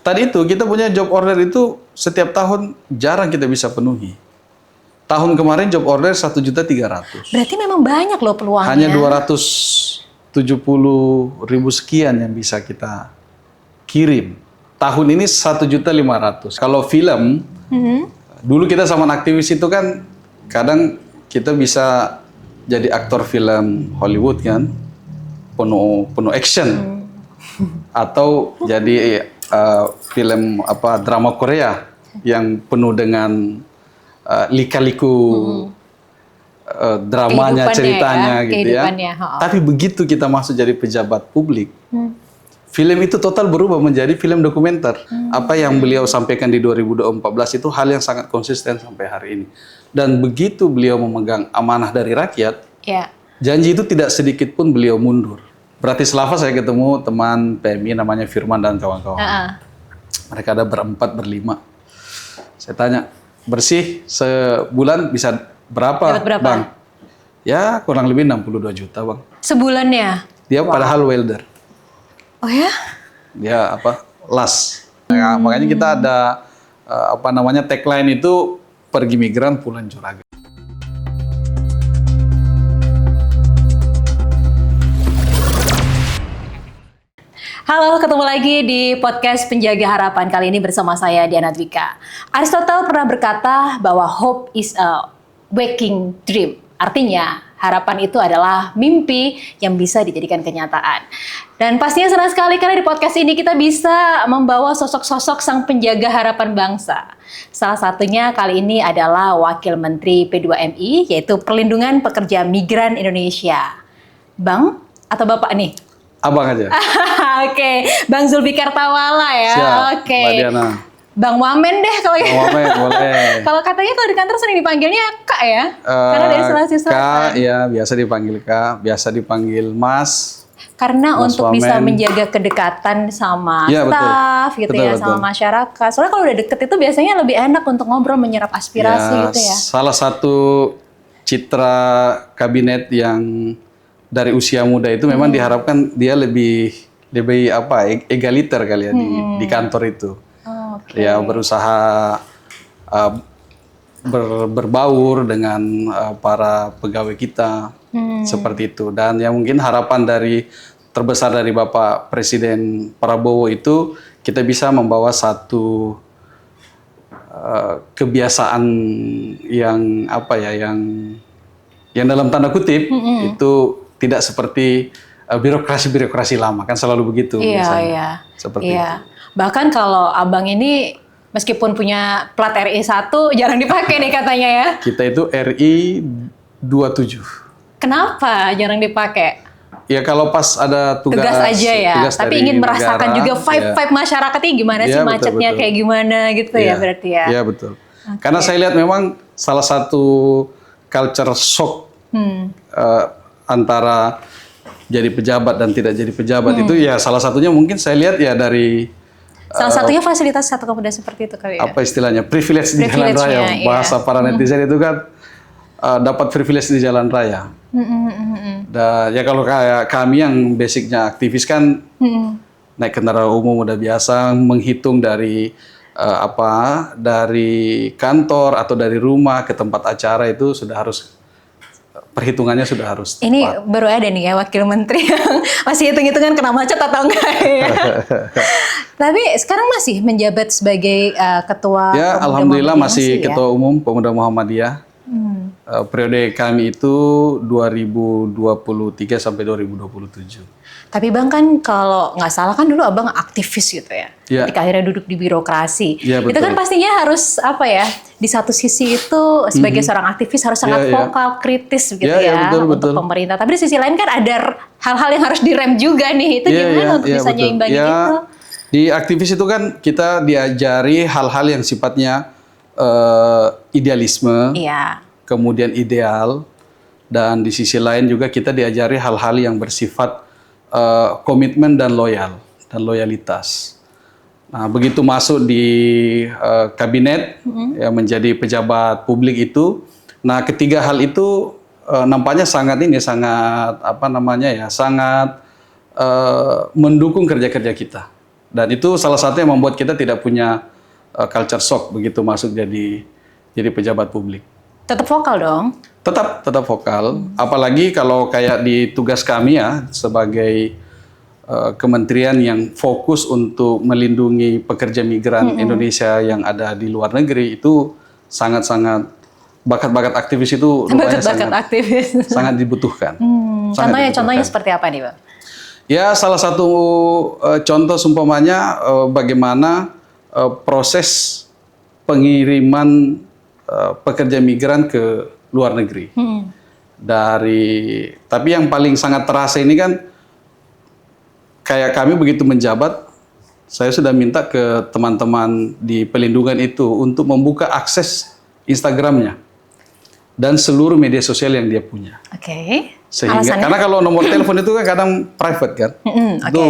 Tadi itu kita punya job order itu setiap tahun jarang kita bisa penuhi. Tahun kemarin job order 1.300.000. Berarti memang banyak loh peluangnya. Hanya 270.000 sekian yang bisa kita kirim. Tahun ini 1.500.000. Kalau film, dulu kita sama aktivis itu kan kadang kita bisa jadi aktor film Hollywood kan, penuh action, atau jadi film drama Korea yang penuh dengan lika-liku dramanya, ceritanya gitu ya. Tapi begitu kita masuk jadi pejabat publik, film itu total berubah menjadi film dokumenter. Apa yang beliau sampaikan di 2014 itu hal yang sangat konsisten sampai hari ini. Dan begitu beliau memegang amanah dari rakyat, janji itu tidak sedikit pun beliau mundur. Bratislava saya ketemu teman PMI namanya Firman dan kawan-kawan. Mereka ada berlima. Saya tanya, bersih sebulan bisa berapa, Bang? Ya kurang lebih 62 juta, Bang. Sebulannya? Dia padahal welder. Oh ya? Dia las. Ya, makanya kita ada tagline itu pergi migran pulang juragan. Halo, ketemu lagi di podcast Penjaga Harapan. Kali ini bersama saya Diana Dwika. Aristotle pernah berkata bahwa hope is a waking dream. Artinya, harapan itu adalah mimpi yang bisa dijadikan kenyataan. Dan pastinya senang sekali karena di podcast ini kita bisa membawa sosok-sosok sang penjaga harapan bangsa. Salah satunya kali ini adalah Wakil Menteri P2MI, yaitu Perlindungan Pekerja Migran Indonesia. Bang atau Bapak nih? Abang aja. Oke, Bang Zulfikar Tawala ya. Siap, Mbak Diana. Bang Wamen deh kalau Bang Wamen, boleh. Kalau katanya kalau di kantor sering dipanggilnya Kak ya? Karena dari Sulawesi Selatan. Kak, ya biasa dipanggil Kak, biasa dipanggil Mas. Karena Mas untuk Wamen. bisa menjaga kedekatan sama staff gitu ya, sama masyarakat. Soalnya kalau udah deket itu biasanya lebih enak untuk ngobrol, menyerap aspirasi gitu ya. Salah satu citra kabinet yang dari usia muda itu memang diharapkan dia lebih egaliter kali ya di kantor itu. Ya berusaha berbaur dengan para pegawai kita seperti itu. Dan yang mungkin harapan terbesar dari Bapak Presiden Prabowo itu kita bisa membawa satu kebiasaan yang yang dalam tanda kutip itu tidak seperti birokrasi lama, kan selalu begitu biasanya. Seperti itu. Bahkan kalau abang ini meskipun punya plat RI 1 jarang dipakai nih katanya ya. Kita itu RI 27. Kenapa jarang dipakai? Ya kalau pas ada tugas aja ya. Tapi ingin merasakan negara, juga vibe macyarakatnya gimana sih, macetnya betul. Kayak gimana gitu ya berarti ya. Iya betul. Karena saya lihat memang salah satu culture shock antara jadi pejabat dan tidak jadi pejabat itu ya salah satunya mungkin saya lihat ya dari salah satunya fasilitas satu kemudian seperti itu kali ya. Apa istilahnya? Privilege di jalan raya. Bahasa para netizen itu kan dapat privilege di jalan raya. Dan ya kalau kayak kami yang basicnya aktivis kan naik kendaraan umum udah biasa, menghitung dari dari kantor atau dari rumah ke tempat acara itu sudah harus perhitungannya sudah harus tepat. Ini baru ada nih ya wakil menteri yang masih hitung-hitungan kena macet atau enggak ya. Tapi sekarang masih menjabat sebagai ketua ya, alhamdulillah masih ketua umum Pemuda Muhammadiyah. Periode kami itu 2023 sampai 2027. Tapi Bang kan kalau nggak salah kan dulu Abang aktivis gitu ya. Ketika akhirnya duduk di birokrasi. Itu kan pastinya harus di satu sisi itu sebagai seorang aktivis harus sangat vokal, kritis gitu untuk pemerintah. Tapi di sisi lain kan ada hal-hal yang harus direm juga nih. Itu gimana untuk bisa nyeimbangi itu? Di aktivis itu kan kita diajari hal-hal yang sifatnya idealisme, kemudian ideal, dan di sisi lain juga kita diajari hal-hal yang bersifat komitmen dan loyalitas. Nah, begitu masuk di kabinet ya menjadi pejabat publik itu, nah ketiga hal itu nampaknya sangat sangat mendukung kerja-kerja kita Dan itu salah satu yang membuat kita tidak punya culture shock begitu masuk jadi pejabat publik. Tetap vokal dong. Tetap vokal. Apalagi kalau kayak di tugas kami ya sebagai kementerian yang fokus untuk melindungi pekerja migran Indonesia yang ada di luar negeri, itu sangat-sangat bakat-bakat aktivis itu rupanya sangat dibutuhkan. Contohnya seperti apa nih, Bang? Ya, salah satu contoh seumpamanya bagaimana proses pengiriman pekerja migran ke luar negeri. Tapi yang paling sangat terasa ini kan, kayak kami begitu menjabat, saya sudah minta ke teman-teman di pelindungan itu untuk membuka akses Instagramnya dan seluruh media sosial yang dia punya. Oke. Sehingga karena kalau nomor telepon itu kan kadang private kan, itu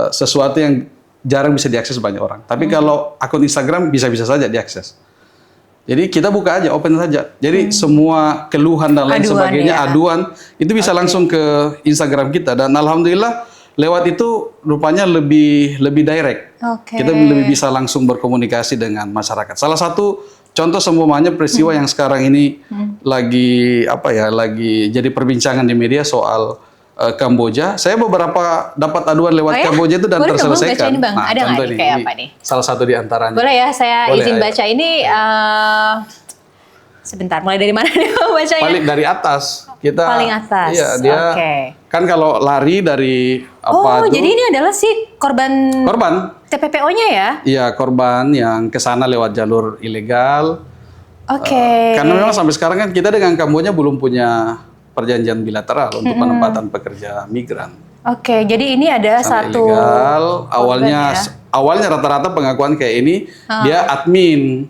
sesuatu yang jarang bisa diakses banyak orang. Tapi kalau akun Instagram bisa-bisa saja diakses. Jadi kita buka aja, open saja. Jadi semua keluhan dan lain sebagainya, aduan itu bisa langsung ke Instagram kita, dan alhamdulillah lewat itu rupanya lebih direct. Kita lebih bisa langsung berkomunikasi dengan masyarakat. Salah satu contoh semuanya peristiwa yang sekarang ini lagi jadi perbincangan di media soal Kamboja. Saya beberapa dapat aduan lewat Kamboja itu dan terselesaikan. Ini, Bang. Nah, ada nggak nih kayak apa nih? Salah satu di antaranya. Boleh ya, saya izin baca ini. Sebentar, mulai dari mana nih bacanya? Paling dari atas. Paling atas. Iya, dia kan kalau lari dari jadi ini adalah si korban TPPO-nya ya? Iya, korban yang ke sana lewat jalur ilegal. Karena memang sampai sekarang kan kita dengan Kamboja belum punya perjanjian bilateral untuk penempatan pekerja migran. Jadi ini ada satu ilegal. Awalnya rata-rata pengakuan kayak ini dia admin.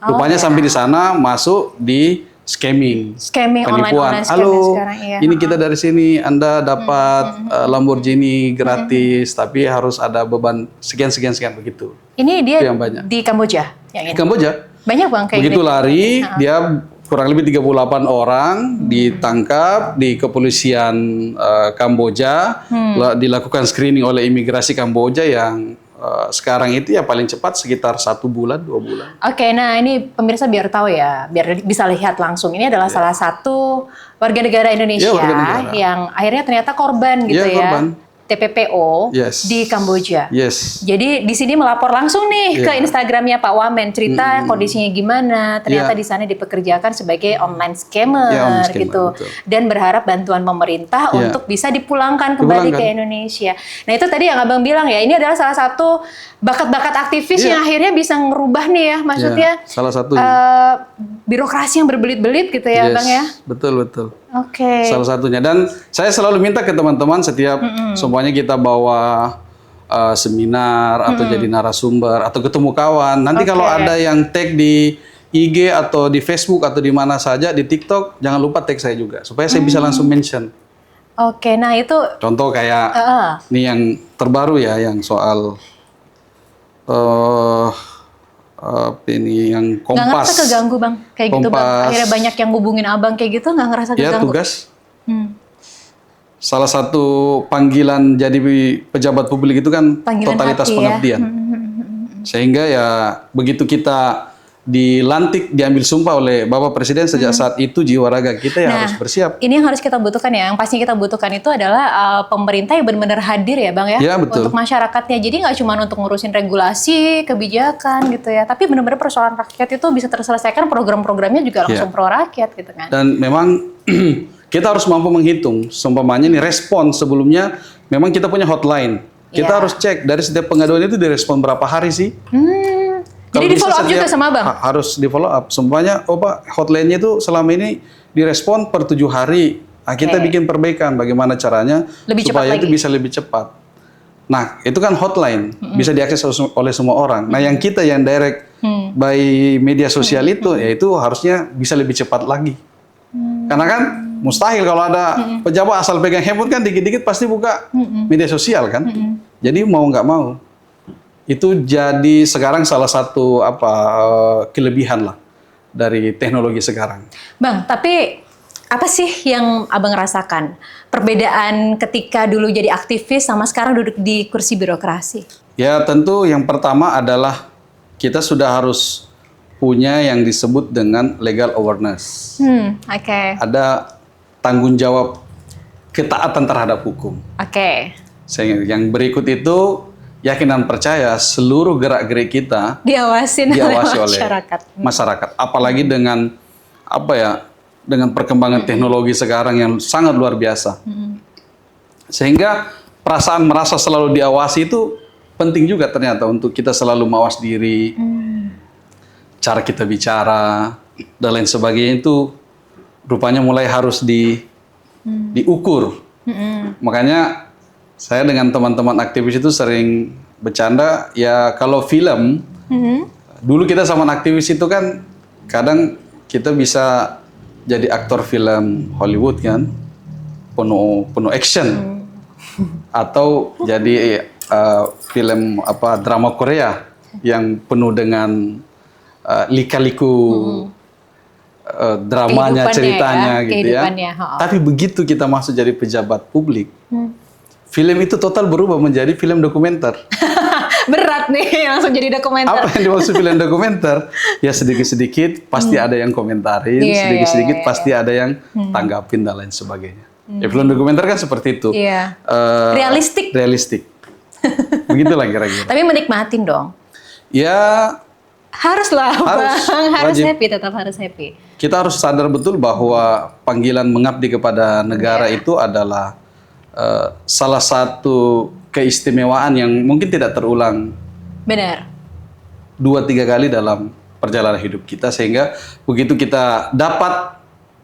Rupanya sampai di sana masuk di scamming penipuan. Online Halo, sekarang, iya. Ini kita dari sini, Anda dapat Lamborghini gratis, tapi harus ada beban sekian begitu. Ini dia yang banyak di Kamboja? Yang ini? Di Kamboja. Banyak, Bang, kayak begitu lari, dia kurang lebih 38 orang ditangkap di kepolisian Kamboja, dilakukan screening oleh imigrasi Kamboja yang sekarang itu ya paling cepat sekitar 1 bulan, 2 bulan. Nah ini pemirsa biar tahu ya, biar bisa lihat langsung. Ini adalah salah satu warga negara Indonesia yang akhirnya ternyata korban gitu ya. Korban. TPPO di Kamboja. Jadi di sini melapor langsung nih ke Instagramnya Pak Wamen, cerita kondisinya gimana. Ternyata di sana dipekerjakan sebagai online scammer gitu. Betul. Dan berharap bantuan pemerintah untuk bisa dipulangkan kembali ke Indonesia. Nah itu tadi yang Abang bilang ya, ini adalah salah satu bakat-bakat aktivis yang akhirnya bisa ngerubah nih ya, maksudnya salah satu birokrasi yang berbelit-belit gitu ya, Bang ya. Betul. Salah satunya. Dan saya selalu minta ke teman-teman setiap semuanya kita bawa seminar atau jadi narasumber atau ketemu kawan. Nanti kalau ada yang tag di IG atau di Facebook atau di mana saja, di TikTok, jangan lupa tag saya juga supaya saya bisa langsung mention. Nah itu contoh kayak ini yang terbaru ya, yang soal ini yang Kompas. Nggak ngerasa keganggu, Bang, kayak gitu, Bang. Akhirnya banyak yang hubungin Abang kayak gitu, nggak ngerasa keganggu? Ya, tugas. Salah satu panggilan jadi pejabat publik itu kan totalitas pengabdian. Sehingga ya begitu kita dilantik, diambil sumpah oleh Bapak Presiden, sejak saat itu jiwa raga kita harus bersiap. Ini yang harus kita butuhkan ya, yang pasti kita butuhkan itu adalah pemerintah yang benar-benar hadir ya, Bang ya, untuk masyarakatnya. Jadi nggak cuma untuk ngurusin regulasi, kebijakan gitu ya, tapi benar-benar persoalan rakyat itu bisa terselesaikan, program-programnya juga langsung pro rakyat gitu kan. Dan memang kita harus mampu menghitung, seumpamanya nih respon sebelumnya, memang kita punya hotline. Kita harus cek dari setiap pengaduan itu direspon berapa hari sih. Jadi di follow up juga sama Bang? Harus di follow up. Semuanya, Pak, hotline-nya itu selama ini direspon per 7 hari. Nah, kita bikin perbaikan bagaimana caranya supaya itu bisa lebih cepat. Nah, itu kan hotline, bisa diakses oleh semua orang. Nah, yang kita yang direct by media sosial itu, ya itu harusnya bisa lebih cepat lagi. Karena kan mustahil kalau ada pejabat asal pegang handphone kan dikit-dikit pasti buka media sosial kan. Jadi mau nggak mau. Itu jadi sekarang salah satu kelebihan lah dari teknologi sekarang. Bang, tapi Apa sih yang Abang rasakan? Perbedaan ketika dulu jadi aktivis sama sekarang duduk di kursi birokrasi? Ya tentu yang pertama adalah kita sudah harus punya yang disebut dengan legal awareness. Oke. Ada tanggung jawab ketaatan terhadap hukum. Oke. Yang berikut itu yakin dan percaya seluruh gerak-gerik kita Diawasi oleh masyarakat. Apalagi dengan dengan perkembangan teknologi sekarang yang sangat luar biasa. Sehingga perasaan merasa selalu diawasi itu penting juga ternyata untuk kita selalu mawas diri, cara kita bicara dan lain sebagainya itu rupanya mulai harus diukur. Makanya saya dengan teman-teman aktivis itu sering bercanda, ya kalau film, dulu kita sama aktivis itu kan kadang kita bisa jadi aktor film Hollywood kan, penuh action, atau jadi film drama Korea yang penuh dengan lika-liku dramanya, ceritanya gitu ya. Tapi begitu kita masuk jadi pejabat publik, film itu total berubah menjadi film dokumenter. Berat nih, langsung jadi dokumenter. Apa yang dimaksud film dokumenter? Ya sedikit-sedikit pasti ada yang komentarin, sedikit-sedikit pasti ada yang tanggapin dan lain sebagainya. Ya film dokumenter kan seperti itu. Realistik. Begitulah kira-kira. Tapi menikmatin dong. Ya haruslah, harus happy, tetap harus happy. Kita harus sadar betul bahwa panggilan mengabdi kepada negara itu adalah salah satu keistimewaan yang mungkin tidak terulang. Benar. 2-3 kali dalam perjalanan hidup kita, sehingga begitu kita dapat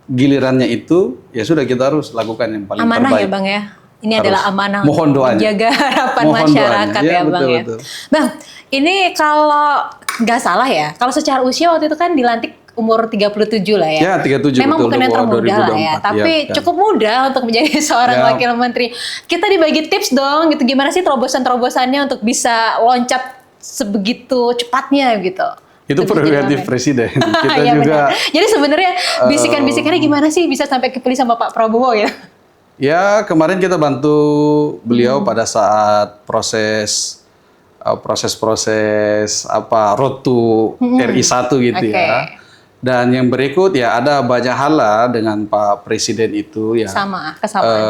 gilirannya itu, ya sudah kita harus lakukan yang paling amanah terbaik. Ya Bang ya. Ini harus. adalah amanah Mohon doanya. Menjaga harapan Mohon masyarakat doanya. ya Bang ya. Betul. Bang, ini kalau nggak salah ya, kalau secara usia waktu itu kan dilantik umur 37 lah ya. Ya, 37 memang bukan yang termuda lah ya, tapi kan. cukup muda untuk menjadi seorang wakil menteri. Kita dibagi tips dong gitu, gimana sih terobosan-terobosannya untuk bisa loncat sebegitu cepatnya gitu. Itu prerogatif presiden. Kita ya, juga. Benar. Jadi sebenarnya bisikan-bisikannya gimana sih bisa sampai kepilih sama Pak Prabowo ya? Ya, kemarin kita bantu beliau pada saat proses road to RI 1 gitu ya. Dan yang berikut ya ada banyak hal lah dengan Pak Presiden itu ya.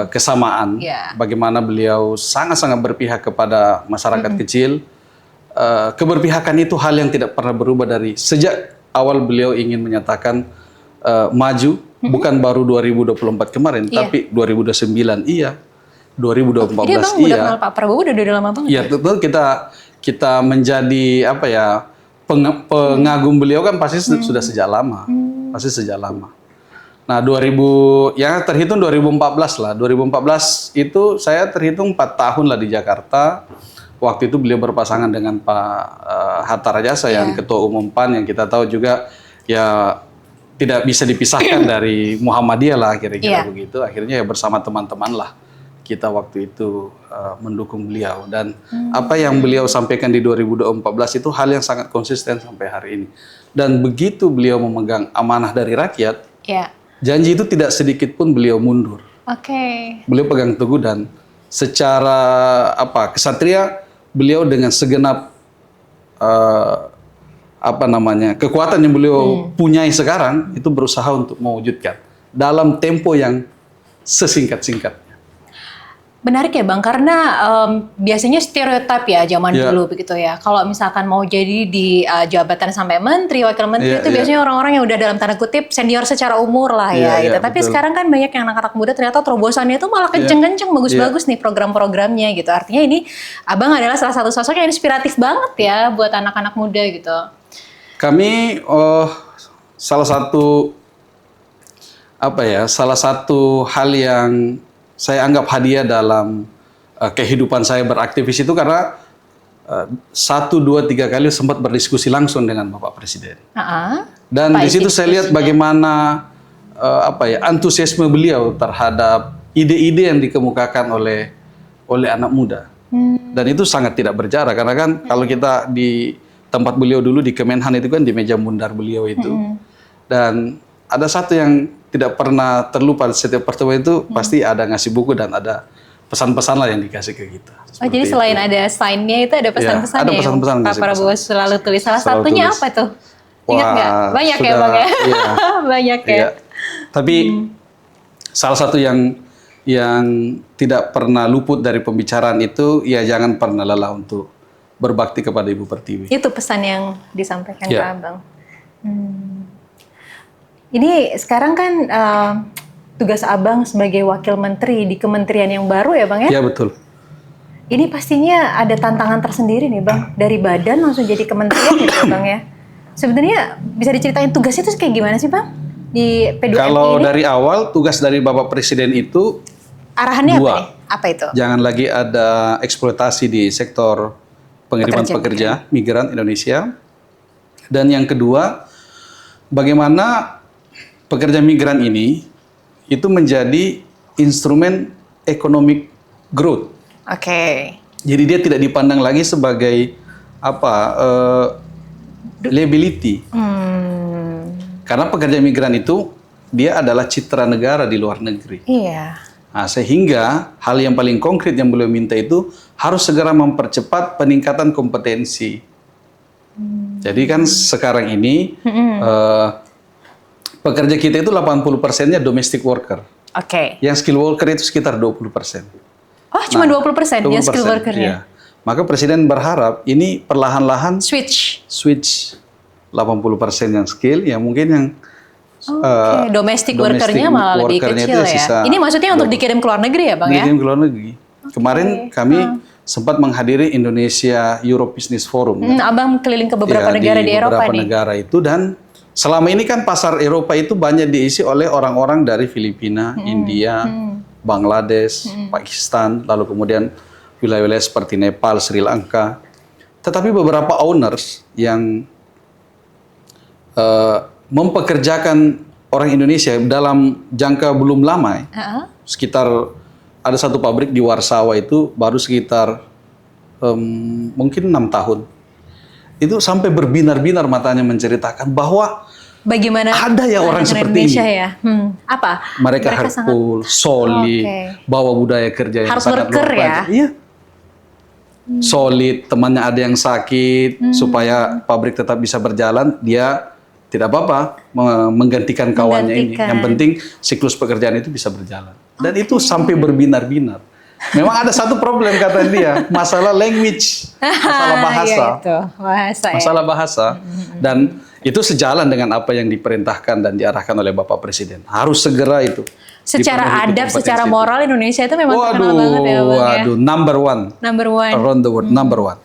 Kesamaan. Yeah. Bagaimana beliau sangat-sangat berpihak kepada masyarakat kecil. Keberpihakan itu hal yang tidak pernah berubah dari sejak awal beliau ingin menyatakan maju, bukan baru 2024 kemarin, tapi 2009 iya, 2014 Jadi Bang udah kenal Pak Prabowo udah lama banget. Iya, betul, kita menjadi pengagum beliau kan pasti sudah sejak lama. Pasti sejak lama. Nah, yang terhitung 2014 lah. 2014 itu saya terhitung 4 tahun lah di Jakarta. Waktu itu beliau berpasangan dengan Pak Hatta Rajasa yang Ketua Umum PAN, yang kita tahu juga ya tidak bisa dipisahkan dari Muhammadiyah lah, kira-kira begitu. Akhirnya ya bersama teman-teman lah kita waktu itu mendukung beliau, dan apa yang beliau sampaikan di 2014 itu hal yang sangat konsisten sampai hari ini. Dan begitu beliau memegang amanah dari rakyat, janji itu tidak sedikit pun beliau mundur. Beliau pegang teguh, dan secara kesatria beliau dengan segenap kekuatan yang beliau punyai sekarang itu berusaha untuk mewujudkan dalam tempo yang sesingkat-singkatnya. Menarik ya Bang, karena biasanya stereotip ya zaman dulu begitu ya. Kalau misalkan mau jadi di jabatan sampai menteri, wakil menteri itu biasanya orang-orang yang udah dalam tanda kutip senior secara umur lah ya gitu. Tapi sekarang kan banyak yang anak-anak muda ternyata terobosannya itu malah kenceng-kenceng, bagus-bagus nih program-programnya gitu. Artinya ini Abang adalah salah satu sosok yang inspiratif banget ya buat anak-anak muda gitu. Kami salah satu hal yang saya anggap hadiah dalam kehidupan saya beraktivis itu karena 1, 2, 3 kali sempat berdiskusi langsung dengan Bapak Presiden. Dan di situ saya lihat bagaimana antusiasme beliau terhadap ide-ide yang dikemukakan oleh anak muda. Dan itu sangat tidak berjarak, karena kan kalau kita di tempat beliau dulu di Kemenhan itu kan di meja bundar beliau itu. Dan ada satu yang tidak pernah terlupa setiap pertemuan itu pasti ada ngasih buku dan ada pesan-pesan lah yang dikasih ke kita. Oh, jadi selain ada sign-nya itu ada pesan-pesan ada pesan-pesan yang Pak Prabowo selalu tulis. Salah satunya apa tuh? Ingat nggak? Banyak ya Bang ya? Iya. Banyak ya. Iya. Tapi salah satu yang tidak pernah luput dari pembicaraan itu, ya jangan pernah lelah untuk berbakti kepada Ibu Pertiwi. Itu pesan yang disampaikan ke Abang. Ini sekarang kan tugas Abang sebagai Wakil Menteri di kementerian yang baru ya Bang ya? Iya betul. Ini pastinya ada tantangan tersendiri nih Bang. Dari badan langsung jadi kementerian gitu ya Bang ya? Sebenarnya bisa diceritain tugasnya itu kayak gimana sih Bang? Di P2MI Kalau ini? dari awal tugas dari Bapak Presiden itu arahannya dua. Apa nih? Apa itu? Jangan lagi ada eksploitasi di sektor pengiriman pekerja migran Indonesia. Dan yang kedua, bagaimana pekerja migran ini itu menjadi instrumen economic growth. Oke. Jadi dia tidak dipandang lagi sebagai liability. Karena pekerja migran itu dia adalah citra negara di luar negeri. Iya. Nah, sehingga hal yang paling konkret yang beliau minta itu harus segera mempercepat peningkatan kompetensi. Jadi kan sekarang ini pekerja kita itu 80%-nya domestic worker. Oke. Yang skill worker itu sekitar 20%. Oh, cuma 20% yang skill worker-nya? Iya. Maka Presiden berharap ini perlahan-lahan Switch 80% yang skill, yang mungkin yang domestic worker-nya malah lebih kecil ya. Ini maksudnya untuk dikirim ke luar negeri ya Bang ya? Dikirim ke luar negeri. Kemarin kami sempat menghadiri Indonesia Europe Business Forum. Abang keliling ke beberapa negara di Eropa beberapa nih. negara itu, dan selama ini kan pasar Eropa itu banyak diisi oleh orang-orang dari Filipina, India, Bangladesh, Pakistan, lalu kemudian wilayah-wilayah seperti Nepal, Sri Lanka. Tetapi beberapa owners yang mempekerjakan orang Indonesia dalam jangka belum lama, sekitar ada satu pabrik di Warsawa itu baru sekitar mungkin 6 tahun. Itu sampai berbinar-binar matanya menceritakan bahwa bagaimana ada ya orang seperti Indonesia ini. Ya? Apa? Mereka hardcore, solid, bawa budaya kerja yang sangat luar biasa. Iya. Solid, temannya ada yang sakit, supaya pabrik tetap bisa berjalan, dia tidak apa-apa menggantikan kawannya ini. Yang penting siklus pekerjaan itu bisa berjalan. Dan itu sampai berbinar-binar. Memang ada satu problem kata dia, masalah language, masalah bahasa. Masalah bahasa. Dan itu sejalan dengan apa yang diperintahkan dan diarahkan oleh Bapak Presiden. Harus segera itu. Secara adab, secara moral Indonesia itu memang terkenal banget ya Bang ya. Number one. Around the world, number one.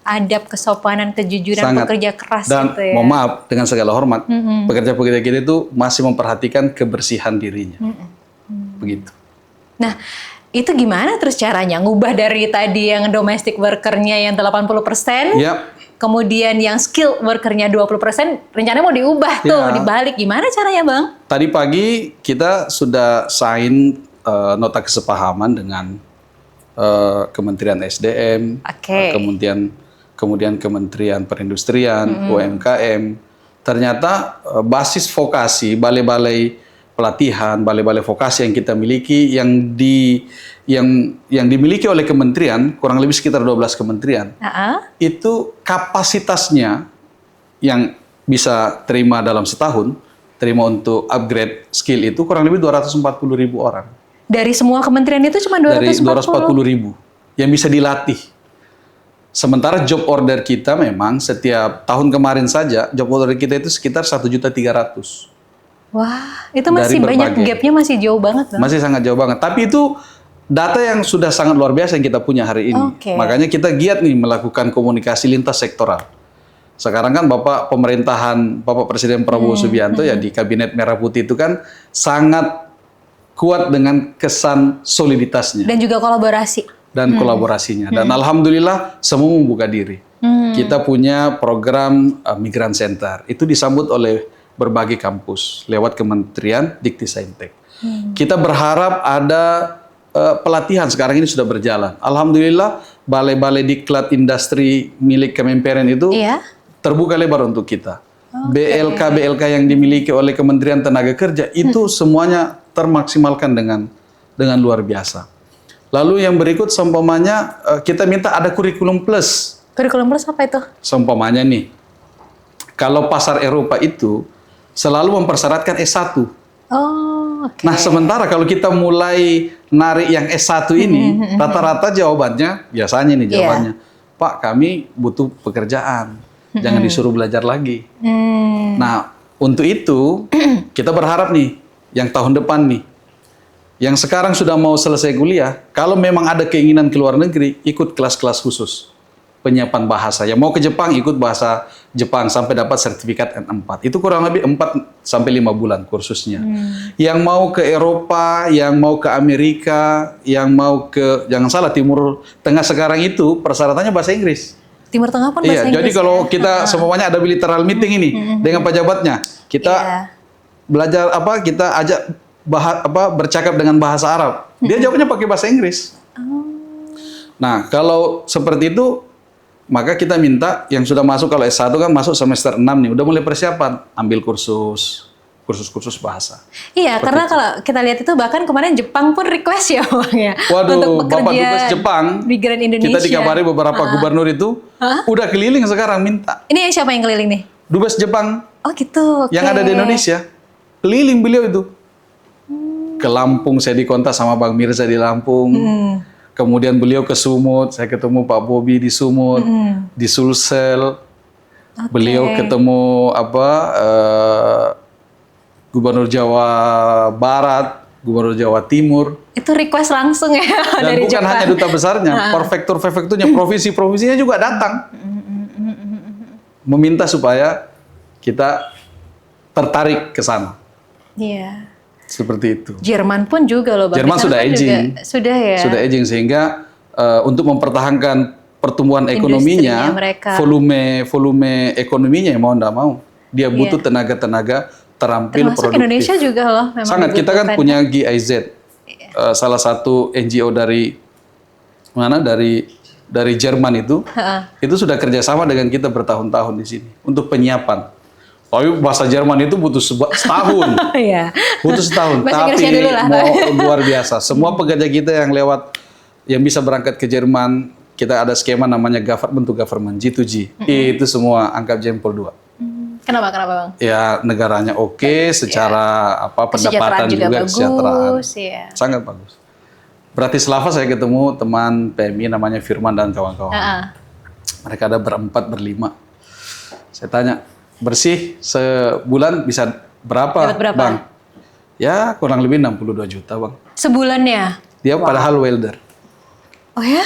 Adab, kesopanan, kejujuran, sangat. Pekerja keras dan gitu ya. Mohon maaf dengan segala hormat, pekerja-pekerja kita itu masih memperhatikan kebersihan dirinya. Begitu. Nah, itu gimana terus caranya? Ngubah dari tadi yang domestic worker-nya yang 80%, kemudian yang skill worker-nya 20%, rencananya mau diubah tuh, dibalik. Gimana caranya Bang? Tadi pagi kita sudah sign nota kesepahaman dengan Kementerian SDM, kemudian Kementerian Perindustrian, UMKM. Ternyata basis vokasi, balai-balai pelatihan, balai-balai vokasi yang kita miliki, yang dimiliki oleh kementerian, kurang lebih sekitar 12 kementerian, itu kapasitasnya yang bisa terima dalam setahun, terima untuk upgrade skill itu kurang lebih 240.000 orang. Dari semua kementerian itu cuma 240? Dari 240.000 yang bisa dilatih. Sementara job order kita memang setiap tahun kemarin saja, job order kita itu sekitar 1.300.000. Wah, itu masih banyak gapnya, masih jauh banget. Masih sangat jauh banget. Tapi itu data yang sudah sangat luar biasa yang kita punya hari ini. Makanya kita giat nih melakukan komunikasi lintas sektoral. Sekarang kan pemerintahan Bapak Presiden Prabowo Subianto ya di Kabinet Merah Putih itu kan sangat kuat dengan kesan soliditasnya. Dan juga kolaborasi. Dan kolaborasinya. Dan alhamdulillah semua membuka diri. Kita punya program Migran Center. Itu disambut oleh berbagai kampus lewat Kementerian Dikti-Saintek. Kita berharap ada pelatihan, sekarang ini sudah berjalan. Alhamdulillah balai-balai diklat industri milik Kemenperen itu terbuka lebar untuk kita. BLK yang dimiliki oleh Kementerian Tenaga Kerja itu semuanya termaksimalkan dengan luar biasa. Lalu yang berikut seumpamanya kita minta ada kurikulum plus. Kurikulum plus apa itu? Seumpamanya nih, kalau pasar Eropa itu selalu mempersyaratkan S1. Oh, oke. Nah, sementara kalau kita mulai narik yang S1 ini, rata-rata jawabannya, biasanya nih jawabannya, Pak, kami butuh pekerjaan, jangan disuruh belajar lagi. Nah, untuk itu, kita berharap nih, yang tahun depan nih, yang sekarang sudah mau selesai kuliah, kalau memang ada keinginan ke luar negeri, ikut kelas-kelas khusus. Penyiapan bahasa. Yang mau ke Jepang, ikut bahasa Jepang sampai dapat sertifikat N4. Itu kurang lebih 4 sampai 5 bulan kursusnya. Yang mau ke Eropa, yang mau ke Amerika, yang mau ke, jangan salah, Timur Tengah sekarang itu persyaratannya bahasa Inggris. Timur Tengah pun bahasa Inggris. Jadi kalau kita semuanya ada bilateral meeting ini dengan pejabatnya, kita belajar kita ajak bercakap dengan bahasa Arab. Dia jawabnya pakai bahasa Inggris. Nah, kalau seperti itu, maka kita minta yang sudah masuk, kalau S1 kan masuk semester 6 nih, udah mulai persiapan, ambil kursus bahasa. Iya, karena kalau kita lihat itu bahkan kemarin Jepang pun request ya Bang ya. Waduh, untuk Bapak Dubes Jepang, migran Indonesia. kita dikabari beberapa gubernur itu udah keliling sekarang minta. Ini siapa yang keliling nih? Dubes Jepang. Oh gitu. Yang ada di Indonesia. Keliling beliau itu. Ke Lampung, saya dikontak sama Bang Mirza di Lampung. Kemudian beliau ke Sumut, saya ketemu Pak Bobi di Sumut, di Sulsel. Beliau ketemu Gubernur Jawa Barat, Gubernur Jawa Timur. Itu request langsung ya Dan dari bukan Jepang. hanya duta besarnya, prefekturnya, provinsi-provinsinya juga datang. Meminta supaya kita tertarik ke sana. Iya. Seperti itu. Jerman pun juga loh Bang. Jerman sudah aging. Sudah ya. Sudah aging, sehingga untuk mempertahankan pertumbuhan ekonominya, volume ekonominya mau nggak mau, dia butuh tenaga-tenaga terampil, termasuk produktif. Indonesia juga loh. Memang sangat. Kita kan punya GIZ, salah satu NGO dari Jerman itu sudah kerjasama dengan kita bertahun-tahun di sini untuk penyiapan. Tapi bahasa Jerman itu butuh setahun. Butuh setahun. Tapi luar biasa. Semua pekerja kita yang bisa berangkat ke Jerman, kita ada skema namanya government to government, G2G. Itu semua angkat jempol 2. Kenapa Bang? Ya, negaranya oke, secara pendapatan juga kesejahteraan. Sangat bagus. Bratislava saya ketemu teman PMI namanya Firman dan kawan-kawan. Mereka ada berempat, 5. Saya tanya, bersih sebulan bisa berapa, Bang? Ya, kurang lebih 62 juta, Bang. Sebulannya? Dia padahal welder. Oh ya?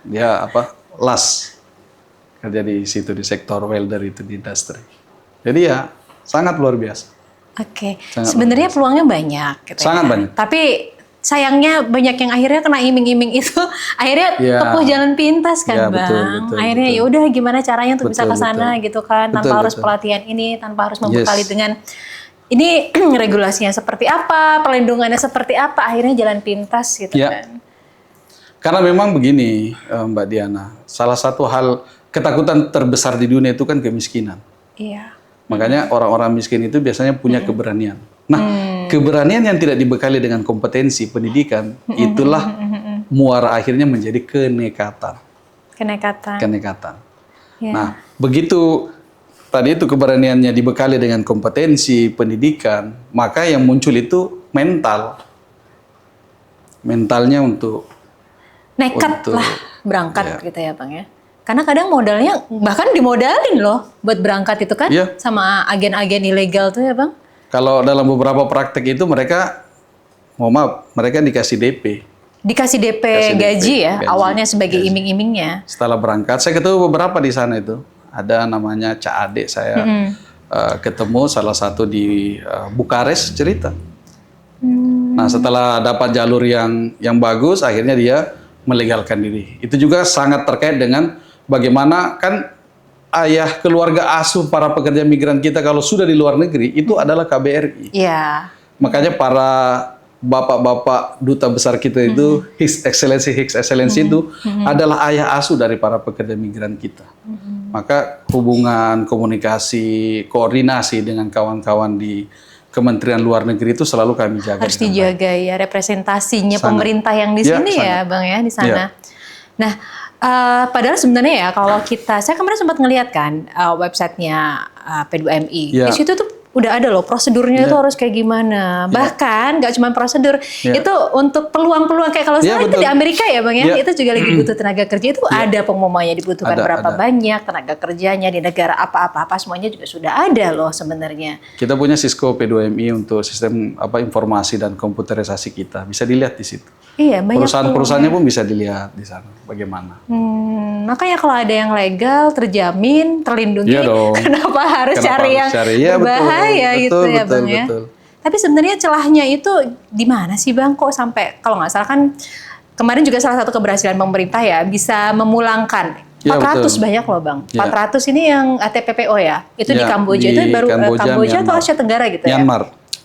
Dia las. Kerja di situ, di sektor welder itu, di industri. Jadi ya, sangat luar biasa. Oke. Sebenarnya peluangnya banyak. Gitu sangat banyak. Tapi sayangnya banyak yang akhirnya kena iming-iming itu, akhirnya tempuh jalan pintas kan, Bang. Akhirnya ya udah gimana caranya untuk bisa ke sana gitu kan, tanpa harus pelatihan ini, tanpa harus membekali dengan ini regulasinya seperti apa, perlindungannya seperti apa, akhirnya jalan pintas gitu kan. Karena memang begini, Mbak Diana, salah satu hal ketakutan terbesar di dunia itu kan kemiskinan. Iya. Makanya orang-orang miskin itu biasanya punya keberanian. Nah, keberanian yang tidak dibekali dengan kompetensi pendidikan, itulah muara akhirnya menjadi kenekatan. Nah, begitu tadi itu keberaniannya dibekali dengan kompetensi pendidikan, maka yang muncul itu mentalnya untuk nekat lah berangkat gitu ya Bang ya. Karena kadang modalnya bahkan dimodalin loh buat berangkat itu kan sama agen-agen ilegal tuh ya Bang. Kalau dalam beberapa praktek itu mereka dikasih DP. Dikasih DP gaji ya, awalnya sebagai iming-imingnya. Setelah berangkat, saya ketemu beberapa di sana itu. Ada namanya Cak Ade, saya ketemu salah satu di Bukares, cerita. Nah, setelah dapat jalur yang bagus, akhirnya dia melegalkan diri. Itu juga sangat terkait dengan bagaimana kan ayah keluarga asuh para pekerja migran kita kalau sudah di luar negeri itu adalah KBRI. Iya. Makanya para bapak-bapak duta besar kita itu His Excellency itu adalah ayah asuh dari para pekerja migran kita. Maka hubungan, komunikasi, koordinasi dengan kawan-kawan di Kementerian Luar Negeri itu selalu kami jaga. Harus dijaga ya representasinya pemerintah yang di sini ya Bang ya di sana. Nah, padahal sebenarnya ya kalau saya kemarin sempat ngeliat kan websitenya P2MI. Di situ tuh udah ada loh prosedurnya itu harus kayak gimana. Bahkan nggak cuma prosedur, itu untuk peluang-peluang kayak kalau sekarang itu di Amerika ya Bang ya, itu juga lagi butuh tenaga kerja, itu ada pengumumannya dibutuhkan berapa banyak tenaga kerjanya di negara apa semuanya juga sudah ada loh sebenarnya. Kita punya Cisco P2MI untuk sistem informasi dan komputerisasi kita, bisa dilihat di situ. Iya, banyak perusahaan-perusahaannya pun bisa dilihat di sana bagaimana. Makanya kalau ada yang legal, terjamin, terlindungi, kenapa harus cari yang berbahaya gitu ya Bang ya? Tapi sebenarnya celahnya itu di mana sih Bang? Kok sampai kalau nggak salah kan kemarin juga salah satu keberhasilan pemerintah ya bisa memulangkan 400 banyak loh Bang. 400 ini yang TPPO ya? Itu di Kamboja, itu baru Kamboja atau Asia Tenggara gitu ya?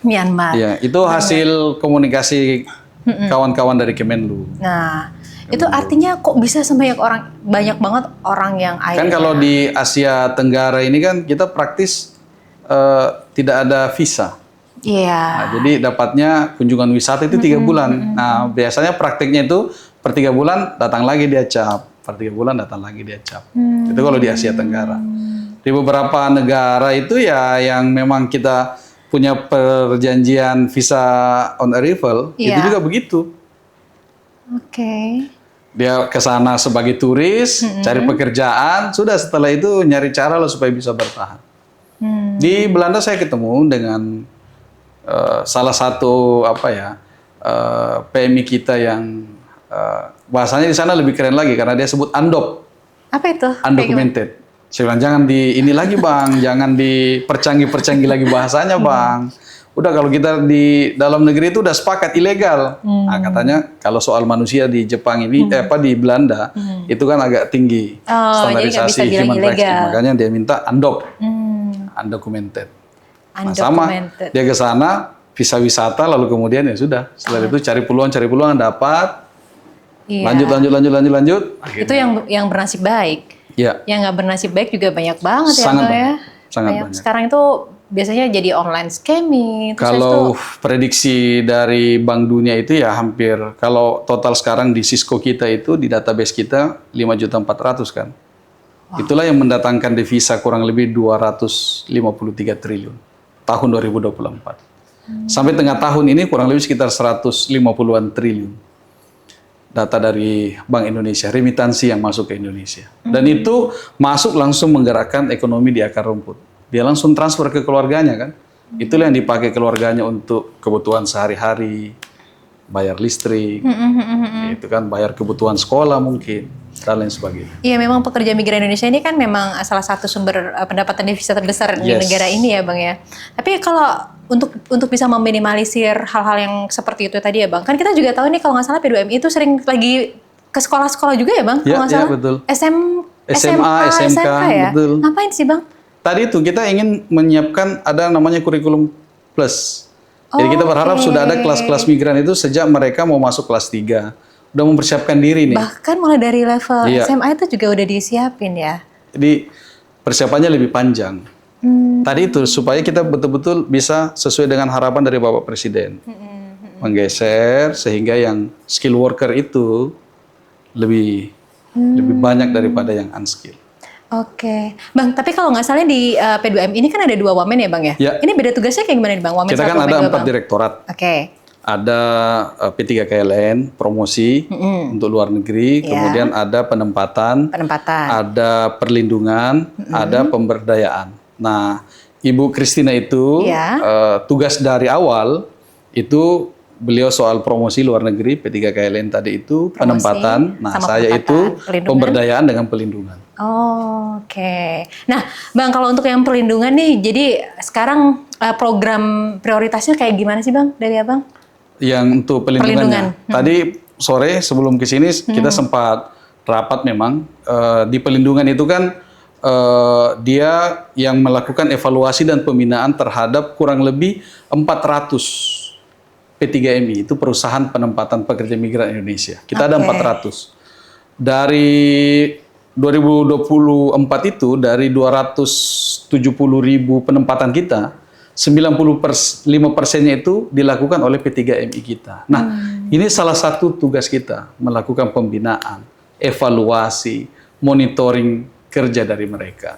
Myanmar. Ya, itu hasil komunikasi kawan-kawan dari Kemenlu. Nah, itu artinya kok bisa banyak banget orang yang akhirnya. Kan kalau di Asia Tenggara ini kan kita praktis tidak ada visa. Iya. Nah, jadi dapatnya kunjungan wisata itu 3 bulan. Nah, biasanya praktiknya itu per 3 bulan datang lagi dia cap, per 3 bulan datang lagi dia cap. Itu kalau di Asia Tenggara. Di beberapa negara itu ya yang memang kita punya perjanjian visa on arrival, itu juga begitu. Oke. Dia ke sana sebagai turis, cari pekerjaan, sudah setelah itu nyari cara lo supaya bisa bertahan. Di Belanda saya ketemu dengan salah satu PMI kita yang bahasanya di sana lebih keren lagi karena dia sebut UNDOC. Apa itu? Undocumented. Saya bilang jangan ini lagi Bang, jangan dipercanggih lagi bahasanya Bang. Udah kalau kita di dalam negeri itu udah sepakat ilegal. Nah, katanya kalau soal manusia di Jepang ini di Belanda itu kan agak tinggi standarisasi human rights. Makanya dia minta undocumented. Nah, sama dia ke sana visa wisata lalu kemudian ya sudah setelah itu cari peluang dapat. Lanjut. Itu yang bernasib baik. Ya. Yang nggak bernasib baik juga banyak banget sangat ya, banyak. Sangat banyak. Sekarang itu biasanya jadi online scamming. Kalau prediksi dari Bank Dunia itu ya hampir, kalau total sekarang di Cisco kita itu di database kita 5.400.000 kan. Itulah yang mendatangkan devisa kurang lebih 253 triliun tahun 2024. Sampai tengah tahun ini kurang lebih sekitar 150-an triliun. Data dari Bank Indonesia, remitansi yang masuk ke Indonesia. Dan itu masuk langsung menggerakkan ekonomi di akar rumput. Dia langsung transfer ke keluarganya kan. Itulah yang dipakai keluarganya untuk kebutuhan sehari-hari, bayar listrik, itu kan bayar kebutuhan sekolah mungkin, dan lain sebagainya. Iya, memang pekerja migran Indonesia ini kan memang salah satu sumber pendapatan devisa terbesar di negara ini ya Bang ya. Tapi kalau untuk bisa meminimalisir hal-hal yang seperti itu tadi ya Bang, kan kita juga tahu nih kalau nggak salah P2MI itu sering lagi ke sekolah-sekolah juga ya Bang, kalau nggak salah. Betul. SMA, SMK ya. Betul. Ngapain sih Bang? Tadi itu kita ingin menyiapkan ada namanya kurikulum plus. Jadi kita berharap sudah ada kelas-kelas migran itu sejak mereka mau masuk kelas 3. Udah mempersiapkan diri nih. Bahkan mulai dari level SMA itu juga udah disiapin ya. Jadi persiapannya lebih panjang. Tadi itu supaya kita betul-betul bisa sesuai dengan harapan dari Bapak Presiden. Menggeser sehingga yang skill worker itu lebih banyak daripada yang unskill. Oke. Bang, tapi kalau nggak salah di P2M ini kan ada 2 wamen ya Bang ya? Ini beda tugasnya kayak gimana nih Bang? Wamen kita kan ada 4 direktorat. Ada P3KLN, promosi untuk luar negeri, kemudian ada penempatan, ada perlindungan, ada pemberdayaan. Nah, Ibu Christina itu tugas dari awal itu beliau soal promosi luar negeri, P3KLN tadi itu penempatan. Nah, saya itu pemberdayaan dengan pelindungan. Oke. Nah, Bang, kalau untuk yang perlindungan nih, jadi sekarang program prioritasnya kayak gimana sih Bang dari Abang? Yang untuk pelindungannya. Tadi sore sebelum ke sini kita sempat rapat memang. Di pelindungan itu kan dia yang melakukan evaluasi dan pembinaan terhadap kurang lebih 400 P3MI, itu perusahaan penempatan pekerja migran Indonesia. Kita ada 400. Dari 2024 itu dari 270.000 penempatan kita, 95%-nya itu dilakukan oleh P3MI kita. Nah, ini salah satu tugas kita, melakukan pembinaan, evaluasi, monitoring kerja dari mereka.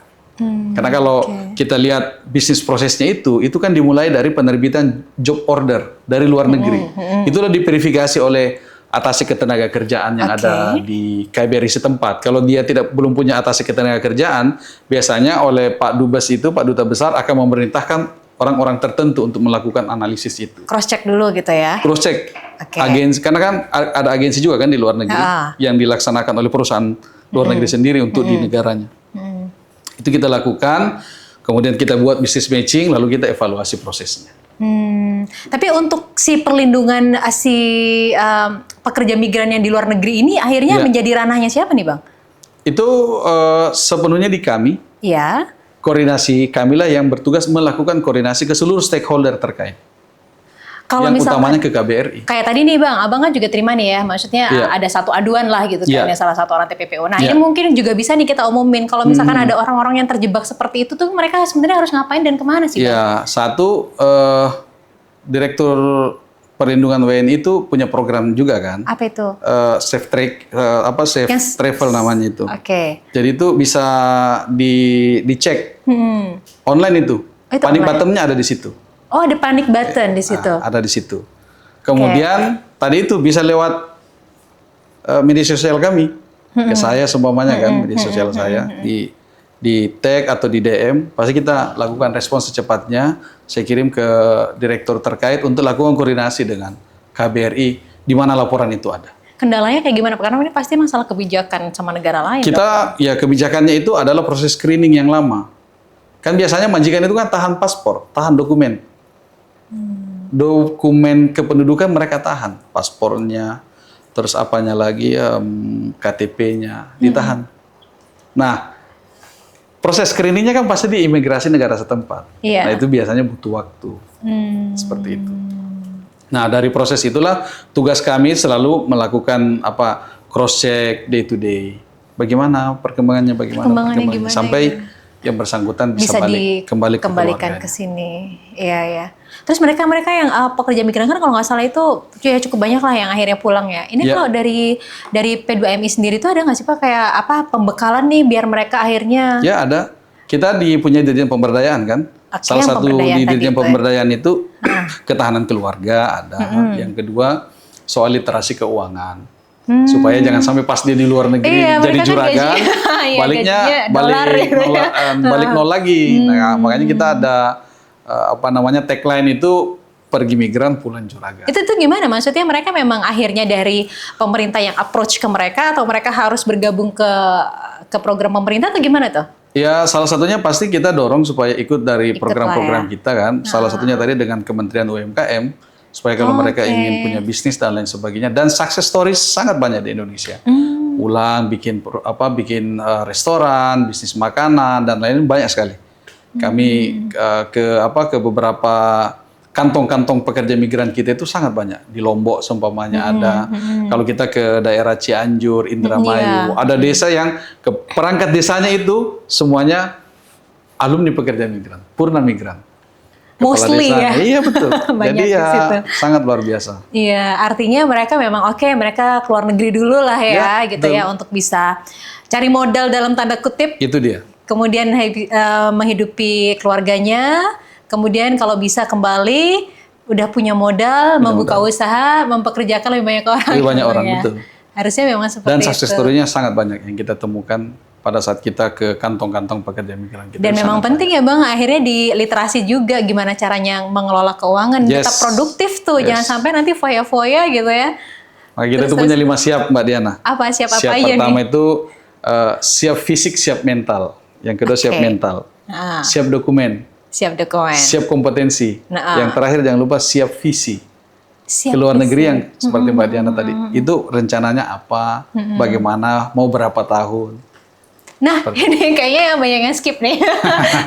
Karena kalau kita lihat bisnis prosesnya itu kan dimulai dari penerbitan job order dari luar negeri. Itulah diverifikasi oleh atase ketenaga kerjaan yang ada di KBRI setempat. Kalau dia belum punya atase ketenaga kerjaan, biasanya oleh Pak Dubes itu, Pak Duta Besar akan memerintahkan orang-orang tertentu untuk melakukan analisis itu. Cross check dulu gitu ya. Cross check. Agensi, karena kan ada agensi juga kan di luar negeri yang dilaksanakan oleh perusahaan luar negeri sendiri untuk di negaranya. Itu kita lakukan, kemudian kita buat business matching, lalu kita evaluasi prosesnya. Tapi untuk si perlindungan pekerja migran yang di luar negeri ini akhirnya menjadi ranahnya siapa nih Bang? Itu sepenuhnya di kami. Ya. Koordinasi kamilah yang bertugas melakukan koordinasi ke seluruh stakeholder terkait. Kalau yang misalkan, utamanya ke KBRI. Kayak tadi nih Bang, Abang kan juga terima nih ya, maksudnya ada satu aduan lah gitu, misalnya salah satu orang TPPO. Nah ini mungkin juga bisa nih kita umumin, kalau misalkan ada orang-orang yang terjebak seperti itu tuh mereka sebenarnya harus ngapain dan kemana sih Bang? Ya, satu, Direktur Perlindungan WNI itu punya program juga kan? Apa itu? Safe Travel namanya itu. Jadi itu bisa dicek online itu. Panic button-nya ada di situ. Oh, ada panic button di situ. Ada di situ. Kemudian tadi itu bisa lewat media sosial kami. Ke saya seumpamanya kan, media sosial saya di tag atau di DM, pasti kita lakukan respons secepatnya. Saya kirim ke direktur terkait untuk lakukan koordinasi dengan KBRI di mana laporan itu ada. Kendalanya kayak gimana? Karena ini pasti masalah kebijakan sama negara lain. Ya kebijakannya itu adalah proses screening yang lama. Kan biasanya majikan itu kan tahan paspor, tahan dokumen. Dokumen kependudukan mereka tahan, paspornya, terus apanya lagi, KTP-nya ditahan. Nah, proses screeningnya kan pasti di imigrasi negara setempat. Nah itu biasanya butuh waktu, seperti itu. Nah dari proses itulah tugas kami selalu melakukan cross check day to day. Bagaimana perkembangannya, gimana sampai yang bersangkutan bisa kembalikan ke sini. Iya. Terus mereka yang pekerja migran kan kalau nggak salah itu ya cukup banyak lah yang akhirnya pulang ya. Ini kalau dari P2MI sendiri itu ada nggak sih Pak kayak pembekalan nih biar mereka akhirnya? Ya ada. Kita punya Dirjen Pemberdayaan kan. Salah satu di Dirjen Pemberdayaan itu ketahanan keluarga ada. Yang kedua soal literasi keuangan. Supaya jangan sampai pas dia di luar negeri jadi juragan, baliknya balik nol lagi. Nah, makanya kita ada tagline itu pergi migran pulang juragan. Itu tuh gimana? Maksudnya mereka memang akhirnya dari pemerintah yang approach ke mereka atau mereka harus bergabung ke program pemerintah atau gimana tuh? Ya, salah satunya pasti kita dorong supaya ikut dari program-program kita kan. Salah satunya tadi dengan Kementerian UMKM. Supaya kalau mereka ingin punya bisnis dan lain sebagainya, dan success stories sangat banyak di Indonesia. Bikin restoran, bisnis makanan dan lain-lain banyak sekali. Kami ke beberapa kantong-kantong pekerja migran kita itu sangat banyak. Di Lombok seumpamanya ada. Kalau kita ke daerah Cianjur, Indramayu, ada desa yang perangkat desanya itu semuanya alumni pekerja migran, purna migran. Mostly ya. Iya betul. Jadi ya sangat luar biasa. Iya, artinya mereka memang mereka keluar negeri dulu lah ya gitu ya untuk bisa cari modal dalam tanda kutip. Itu dia. Kemudian menghidupi keluarganya, kemudian kalau bisa kembali udah punya modal, membuka usaha, mempekerjakan lebih banyak orang. Lebih banyak orang, betul. Harusnya memang seperti itu. Dan success story-nya sangat banyak yang kita temukan pada saat kita ke kantong-kantong pekerja migran kita. Dan memang penting ya Bang, akhirnya di literasi juga gimana caranya mengelola keuangan, tetap produktif tuh, jangan sampai nanti foya-foya gitu ya. Nah, kita tuh punya 5 siap Mbak Diana. Apa siap aja nih? Siap pertama itu siap fisik, siap mental. Yang kedua siap mental. Siap dokumen. Siap kompetensi. Yang terakhir jangan lupa siap visi. Ke luar negeri yang seperti Mbak Diana tadi. Itu rencananya apa, bagaimana, mau berapa tahun. Nah, ini kayaknya banyak yang skip nih.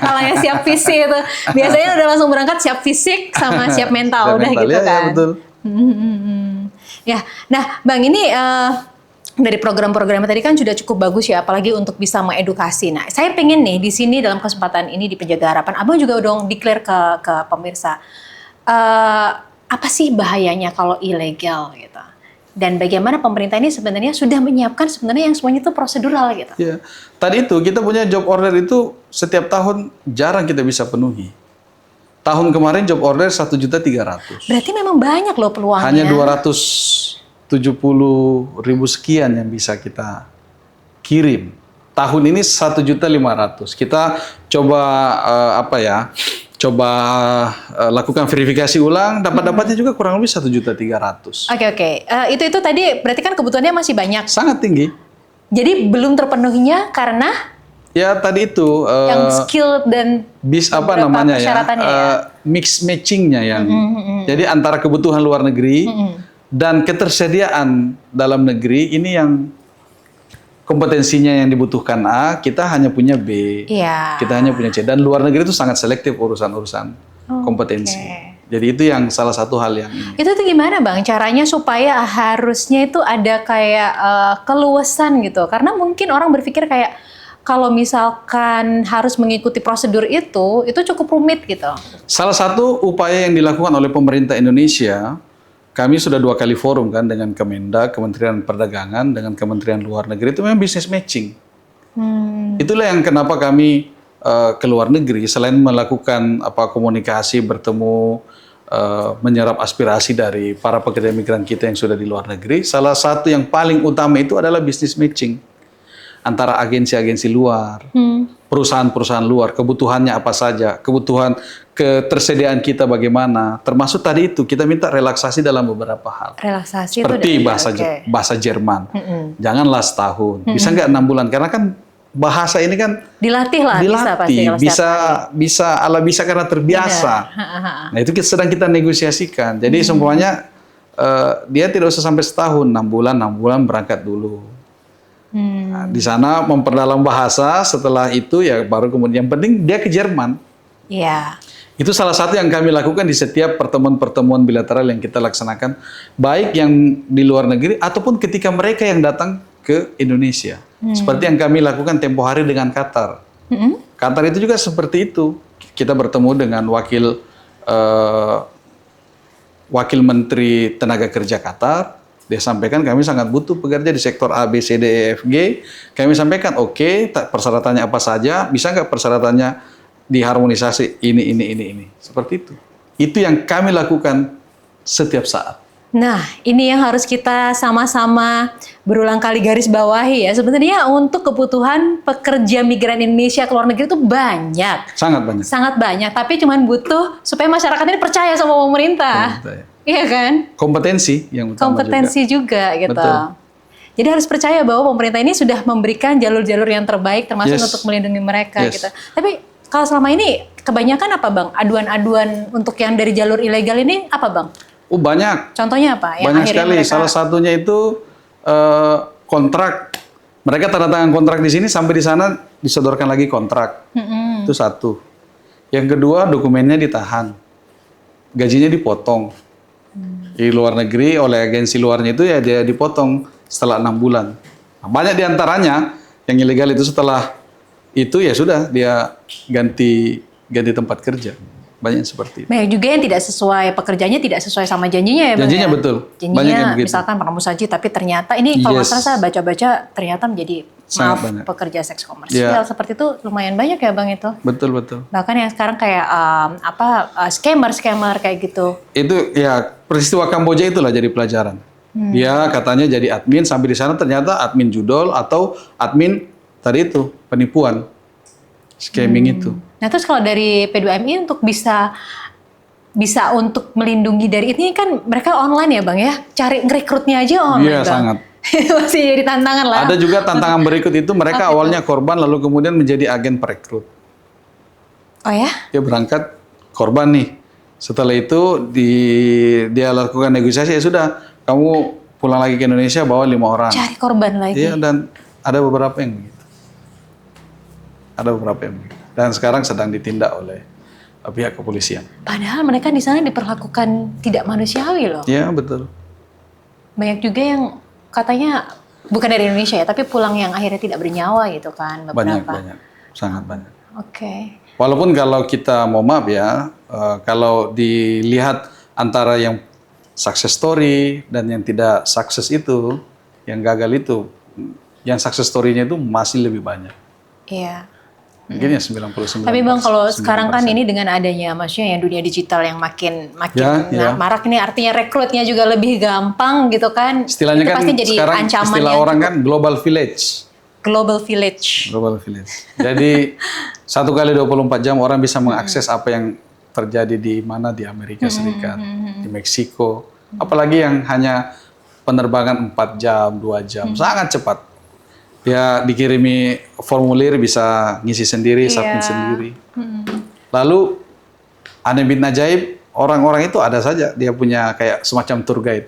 Kalau yang siap fisik itu biasanya udah langsung berangkat siap fisik sama siap mental, udah gitu kan. Ya, betul. Ya, nah Bang ini dari program-programnya tadi kan sudah cukup bagus ya, apalagi untuk bisa mengedukasi. Nah, saya pengen nih di sini dalam kesempatan ini di Penjaga Harapan, Abang juga dong declare ke pemirsa apa sih bahayanya kalau ilegal gitu. Dan bagaimana pemerintah ini sebenarnya sudah menyiapkan sebenarnya yang semuanya itu prosedural gitu. Ya, tadi itu kita punya job order itu setiap tahun jarang kita bisa penuhi. Tahun kemarin job order 1.300.000. Berarti memang banyak loh peluangnya. Hanya 270.000 sekian yang bisa kita kirim. Tahun ini 1.500.000. Kita coba lakukan verifikasi ulang, dapatnya juga kurang lebih 1.300.000. Oke. Itu tadi berarti kan kebutuhannya masih banyak. Sangat tinggi. Jadi belum terpenuhinya karena ya tadi itu yang skill dan persyaratannya mix matchingnya yang jadi antara kebutuhan luar negeri dan ketersediaan dalam negeri ini yang kompetensinya yang dibutuhkan A, kita hanya punya B, kita hanya punya C, dan luar negeri itu sangat selektif urusan-urusan kompetensi. Jadi itu yang salah satu hal yang ini. Itu tuh gimana Bang caranya supaya harusnya itu ada kayak keluasan gitu, karena mungkin orang berpikir kayak kalau misalkan harus mengikuti prosedur itu cukup rumit gitu. Salah satu upaya yang dilakukan oleh pemerintah Indonesia, kami sudah 2 kali forum kan dengan Kemendak, Kementerian Perdagangan, dengan Kementerian Luar Negeri, itu memang business matching. Itulah yang kenapa kami ke luar negeri, selain melakukan komunikasi, bertemu, menyerap aspirasi dari para pekerja migran kita yang sudah di luar negeri, salah satu yang paling utama itu adalah business matching. Antara agensi-agensi luar, perusahaan-perusahaan luar, kebutuhannya apa saja, kebutuhan ketersediaan kita bagaimana, termasuk tadi itu kita minta relaksasi dalam beberapa hal. Relaksasi seperti itu bahasa Jerman, janganlah setahun, bisa nggak 6 bulan, karena kan bahasa ini kan dilatih lah, bisa karena terbiasa. Nah itu sedang kita negosiasikan, jadi semuanya dia tidak usah sampai setahun, 6 bulan berangkat dulu. Nah, di sana memperdalam bahasa, setelah itu ya baru kemudian yang penting dia ke Jerman. Iya. Itu salah satu yang kami lakukan di setiap pertemuan-pertemuan bilateral yang kita laksanakan, baik yang di luar negeri ataupun ketika mereka yang datang ke Indonesia. Seperti yang kami lakukan tempo hari dengan Qatar. Qatar itu juga seperti itu. Kita bertemu dengan wakil Menteri Tenaga Kerja Qatar. Dia sampaikan kami sangat butuh pekerja di sektor A, B, C, D, E, F, G. Kami sampaikan, oke, persyaratannya apa saja, bisa nggak persyaratannya diharmonisasi ini. Seperti itu. Itu yang kami lakukan setiap saat. Nah, ini yang harus kita sama-sama berulang kali garis bawahi ya. Sebenarnya untuk kebutuhan pekerja migran Indonesia ke luar negeri itu banyak. Sangat banyak. Sangat banyak, tapi cuma butuh supaya masyarakat ini percaya sama pemerintah. Iya kan? Kompetensi yang utama juga gitu. Betul. Jadi harus percaya bahwa pemerintah ini sudah memberikan jalur-jalur yang terbaik termasuk untuk melindungi mereka gitu. Tapi kalau selama ini kebanyakan apa Bang? Aduan-aduan untuk yang dari jalur ilegal ini apa Bang? Banyak. Contohnya apa? Yang banyak sekali. Salah satunya itu kontrak. Mereka tanda tangan kontrak di sini, sampai di sana disodorkan lagi kontrak. Itu satu. Yang kedua, dokumennya ditahan. Gajinya dipotong. Di luar negeri oleh agensi luarnya itu ya dia dipotong setelah 6 bulan. Nah, banyak diantaranya yang ilegal itu setelah itu ya sudah dia ganti tempat kerja. Banyak seperti itu. Banyak juga yang tidak sesuai pekerjaannya, tidak sesuai sama janjinya ya Bang. Janjinya betul. Janjinya banyak yang misalkan pramusaji, tapi ternyata ini kalau nggak salah saya baca-baca ternyata menjadi pekerja seks komersial. Seperti itu lumayan banyak ya Bang itu. Betul. Bahkan yang sekarang kayak scammer kayak gitu. Itu ya peristiwa Kamboja itulah jadi pelajaran. Dia katanya jadi admin, sampai di sana ternyata admin judol atau admin tadi itu penipuan, scamming itu. Nah terus kalau dari P2MI untuk bisa untuk melindungi dari ini kan mereka online ya Bang ya, cari ngerekrutnya aja online. Iya sangat. Masih jadi tantangan lah. Ada juga tantangan berikut itu, mereka awalnya korban lalu kemudian menjadi agen perekrut. Oh ya? Dia berangkat korban nih. Setelah itu dia lakukan negosiasi, ya sudah kamu pulang lagi ke Indonesia bawa 5 orang. Cari korban lagi. Iya, dan ada beberapa yang begitu. Dan sekarang sedang ditindak oleh pihak kepolisian. Padahal mereka di sana diperlakukan tidak manusiawi loh. Iya betul. Banyak juga yang katanya Bukan dari Indonesia ya, tapi pulang yang akhirnya tidak bernyawa gitu kan beberapa. Banyak, sangat banyak. Oke. Walaupun kalau kita mau maaf ya, kalau dilihat antara yang success story dan yang tidak sukses itu, yang gagal itu, yang success story-nya itu masih lebih banyak. Iya. Mungkin ya 99%. Tapi Bang, kalau sekarang kan ini dengan adanya maksudnya yang dunia digital yang makin marak ini, artinya rekrutnya juga lebih gampang gitu kan. Istilahnya itu kan pasti jadi sekarang ancaman istilah orang kan global village. Global village. Global village. Jadi 1 kali 24 jam orang bisa mengakses apa yang terjadi di mana, di Amerika Serikat, di Meksiko. Apalagi yang hanya penerbangan 4 jam, 2 jam, sangat cepat. Ya dikirimi formulir bisa ngisi sendiri, submit sendiri. Lalu aneh bin ajaib, orang-orang itu ada saja dia punya kayak semacam tour guide.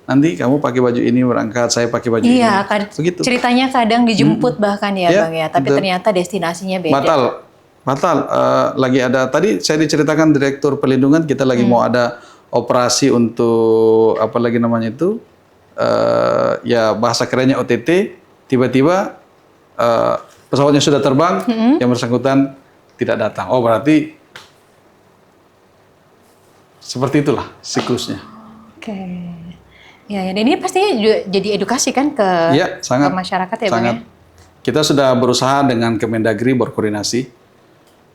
Nanti kamu pakai baju ini berangkat, saya pakai baju ini. Begitu. Ceritanya kadang dijemput bahkan ya Bang ya, tapi ternyata destinasinya beda. Batal. Lagi ada tadi saya diceritakan Direktur Perlindungan kita lagi mau ada operasi untuk apa lagi namanya itu, ya bahasa kerennya OTT. Tiba-tiba pesawatnya sudah terbang, yang bersangkutan tidak datang. Oh berarti seperti itulah siklusnya. Oke. Ya, dan ini pastinya juga jadi edukasi kan ke masyarakat ya Bang ya? Kita sudah berusaha dengan Kemendagri berkoordinasi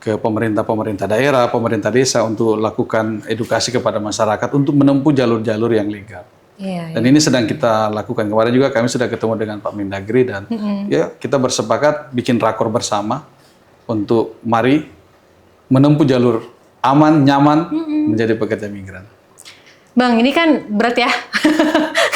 ke pemerintah daerah, pemerintah desa untuk lakukan edukasi kepada masyarakat untuk menempuh jalur-jalur yang legal. Dan ini sedang kita lakukan. Kemarin juga kami sudah ketemu dengan Pak Mendagri dan ya kita bersepakat bikin rakor bersama untuk mari menempuh jalur aman, nyaman menjadi pekerja migran. Bang, ini kan berat ya.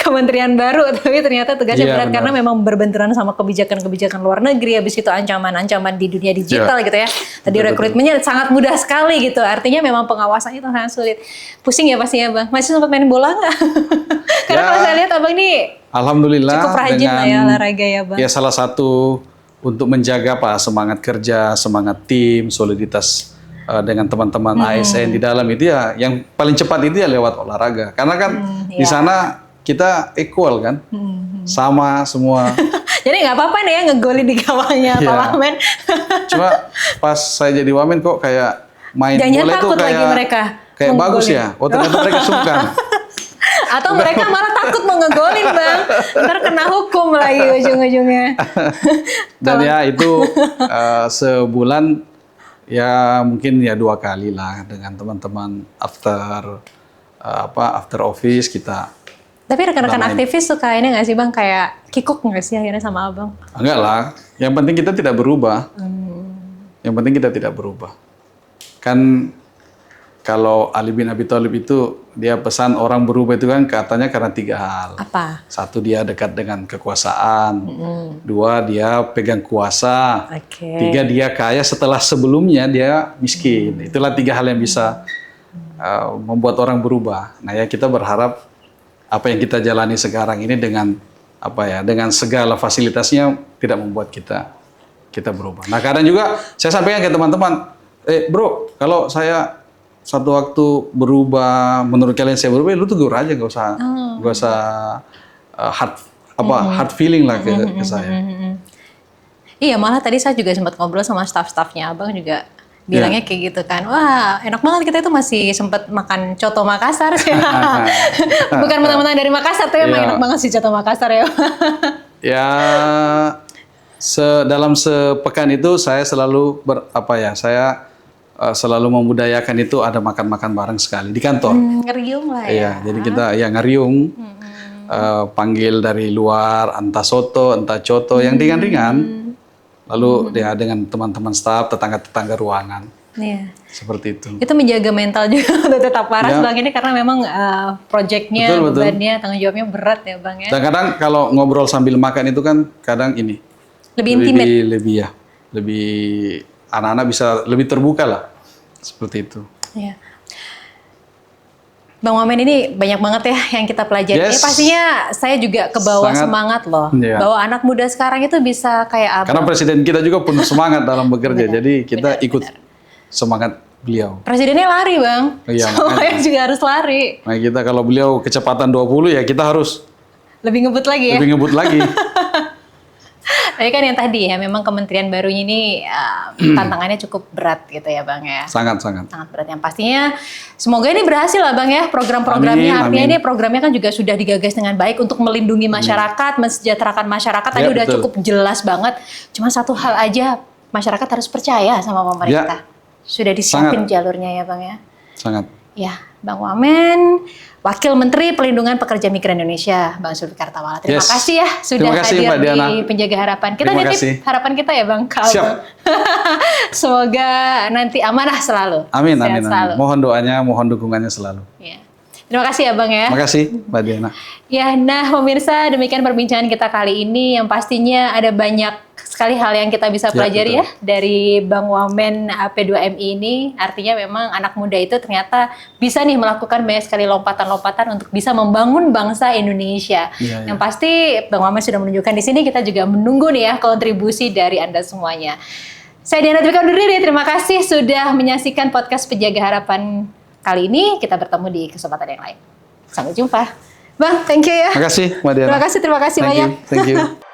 Kementerian baru, tapi ternyata tugasnya berat karena memang berbenturan sama kebijakan-kebijakan luar negeri, habis itu ancaman-ancaman di dunia digital gitu ya. Tadi rekrutmennya sangat mudah sekali gitu, artinya memang pengawasannya itu sangat sulit. Pusing ya pasti ya Bang? Masih sempat main bola nggak? Karena kalau saya lihat Abang ini alhamdulillah cukup rajin lah ya olahraga ya Bang. Ya salah satu untuk menjaga semangat kerja, semangat tim, soliditas dengan teman-teman ASN di dalam itu ya, yang paling cepat itu ya lewat olahraga. Karena kan di sana kita equal kan, sama semua. Jadi nggak apa-apa nih ya ngegolin di gawangnya Pak Wamen. Cuma pas saya jadi wamen kok kayak main bola itu kayak bagus ya. Oh ternyata mereka suka. Atau mereka malah takut mau ngegolin Bang, ntar kena hukum lagi ujung-ujungnya. Dan ya itu sebulan ya mungkin ya 2 kali lah dengan teman-teman after office kita. Tapi rekan-rekan aktivis suka ini nggak sih Bang, kayak kikuk nggak sih akhirnya sama Abang? Enggak lah, yang penting kita tidak berubah. Yang penting kita tidak berubah. Kan kalau Ali bin Abi Thalib itu dia pesan orang berubah itu kan katanya karena 3 hal. Apa? 1 dia dekat dengan kekuasaan. 2 dia pegang kuasa. 3 dia kaya setelah sebelumnya dia miskin. Itulah 3 hal yang bisa membuat orang berubah. Nah ya kita berharap apa yang kita jalani sekarang ini dengan dengan segala fasilitasnya tidak membuat kita berubah. Nah kadang juga saya sampaikan ke teman-teman, bro, kalau saya satu waktu berubah, menurut kalian saya berubah, lu tegur aja, nggak usah hard feeling lah ke saya. Iya, malah tadi saya juga sempat ngobrol sama staff-staffnya Abang juga. Bilangnya kayak gitu kan, wah enak banget kita itu masih sempat makan coto Makassar sih. Bukan mentang-mentang dari Makassar, tapi emang enak banget sih coto Makassar ya. Ya, dalam sepekan itu saya selalu saya selalu memudayakan itu ada makan-makan bareng sekali di kantor. Ngeriung lah ya. Iya, jadi kita ngeriung, panggil dari luar, entah soto, entah coto, yang ringan-ringan. Lalu dia dengan teman-teman staf, tetangga-tetangga ruangan. Iya. Seperti itu. Itu menjaga mental juga untuk tetap waras Bang ini karena memang proyeknya, bebannya, tanggung jawabnya berat ya Bang ya. Dan kadang kalau ngobrol sambil makan itu kan kadang ini. Lebih intimate. Lebih anak-anak bisa lebih terbuka lah. Seperti itu. Iya. Bang Wamen ini banyak banget ya yang kita pelajari. Ini pastinya saya juga kebawa semangat loh. Bahwa anak muda sekarang itu bisa kayak Abang. Karena presiden kita juga penuh semangat dalam bekerja. Jadi kita ikut semangat beliau. Presidennya lari Bang. Iya, semuanya juga harus lari. Nah kita kalau beliau kecepatan 20 ya kita harus lebih ngebut lagi ya. Lebih ngebut lagi. Tapi kan yang tadi ya, memang kementerian barunya ini tantangannya cukup berat gitu ya Bang ya. Sangat Berat. Yang pastinya semoga ini berhasil lah Bang ya program-programnya. Artinya ini programnya kan juga sudah digagas dengan baik untuk melindungi masyarakat, mensejahterakan masyarakat. Tadi udah cukup jelas banget. Cuma satu hal aja, masyarakat harus percaya sama pemerintah. Sudah disiapin jalurnya ya Bang ya. Sangat. Ya, Bang Wamen, Wakil Menteri Pelindungan Pekerja Migran Indonesia, Bang Zulfikar Tawala. Terima kasih ya sudah hadir di Penjaga Harapan. Kita nitip harapan kita ya Bang. Siap. Semoga nanti amanah selalu. Amin. Mohon doanya, mohon dukungannya selalu. Ya. Terima kasih ya Bang ya. Terima kasih Mbak Diana. Ya, nah pemirsa, demikian perbincangan kita kali ini yang pastinya ada banyak sekali hal yang kita bisa pelajari ya dari Bang Wamen P2MI ini. Artinya memang anak muda itu ternyata bisa nih melakukan banyak sekali lompatan-lompatan untuk bisa membangun bangsa Indonesia. Yang pasti Bang Wamen sudah menunjukkan di sini, kita juga menunggu nih ya kontribusi dari Anda semuanya. Saya Diana Dwika undur diri, terima kasih sudah menyaksikan podcast Penjaga Harapan kali ini. Kita bertemu di kesempatan yang lain. Sampai jumpa. Bang, thank you ya. Terima kasih Mbak Diana. Terima kasih banyak. Thank you.